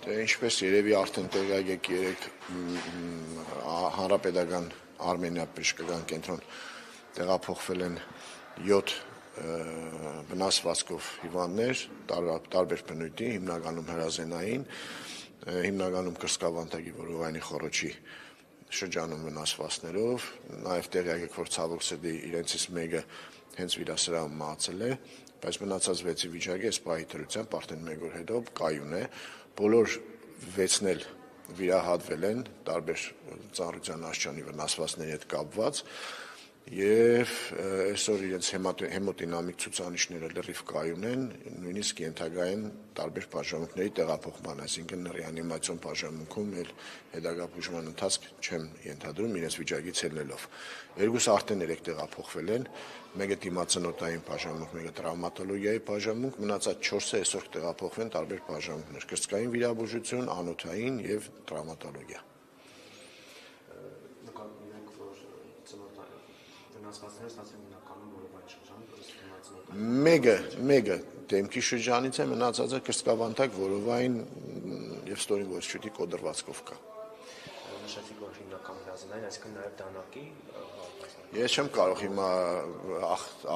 Ինչպես երևի արդեն տեղյակ եք, երեք հանրապետական Արմենիա բժշկական կենտրոն տեղափոխվել են 7 վնասվածքով հիվանդներ, տարբեր բնույթի, հիմնականում հրազենային, հիմնականում կրծքավանդակի որովայնի խոռոչի շրջանում վնասվածքներով, նաև տեղյակ եք, որ ցավոք սրտի իրենցից մեկը հենց վիրասրահում մահացել է, բայց մնացած 6-ի վիճակը այս պահի դրությամբ արդեն 1 օր հետո կայուն է, բոլոր 6-ն էլ վիրահատվել են տարբեր ծանրության աստիճանի վնասվածքների հետ կապված եւ այսօր իրենց հեմոդինամիկ ցուցանիշները լրիվ կայուն են, նույնիսկ ենթակա են տարբեր բաժանմունքների տեղափոխման, այսինքն ռեանիմացիոն բաժանմունքում էլ հետագա բուժման ընթացք չեմ ենթադրում իրենց վիճակից ելնելով։ Երկուսը արդեն 3 տեղափոխվել են, մեկը դիմացնոտային բաժանմունք, մեկը տրավմատոլոգիայի բաժանմունք, մնացած 4-ը այսօր տեղափոխվեն տարբեր բաժանմունքներ՝ կրծքային վիրաբուժություն, անոթային եւ տրավմատոլոգիա։ Մեկը դեմքի շրջանից է, մնացածը կրծքավանդակ, որովայն եւ ստորին ոսչույթի կոդրվածքով կա։ Նշեցիք, որ հիմնական հրազենային, այսինքն նաեւ դանակի։ Ես չեմ կարող հիմա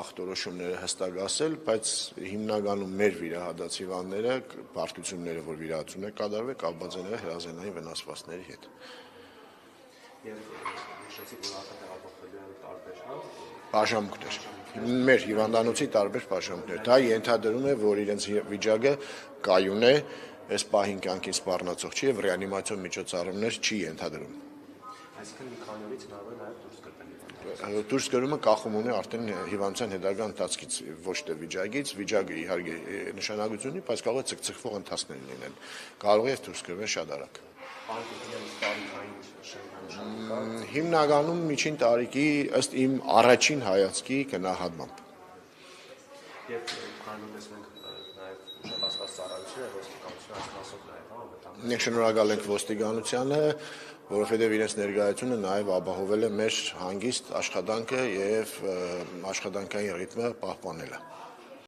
ախտորոշումները հստակ ասել, բայց հիմնականում մեր վիրահատած հիվանդները բարդությունները, որ վիրահատություն է կատարվել, կապված են հրազենային վնասվածքների հետ։ Եվ նշեցիք, որ արդեն տեղափոխվելու են տարբեր բաժանմունքներ, մեր հիվանդանոցի տարբեր բաժանմունքներ։ Դա ենթադրում է, որ իրենց վիճակը կայուն է, այս պահին կյանքին սպառնացող չի եւ ռեանիմացիոն միջոցառումներ չի ենթադրում։ Այսինքն մի քանի օրից հնարավոր է նաեւ դուրս գտնել։ Դուրս գրումը կախում ունի արդեն հիվանդության հետագա ընթացքից, ոչ թե վիճակից, վիճակը իհարկե նշանակություն ունի, բայց կարող է ցկցկվող ընթացքներ լինեն։ Կարող է դուրս գրվել շատ արագ։ Հիմնականում միջին տարիքի ըստ իմ առաջին հայացքի գնահատմամբ։ Եվ կանոնպես մենք նաեւ ուշադրված ծառայությունը ոստիկանությունը ասող նաեւ Շնորհակալ ենք ոստիկանությանը, որովհետև իրենց ներկայությունը նաև ապահովել է մեր հանգիստ աշխատանքը եւ աշխատանքային ռիթմը պահպանել է։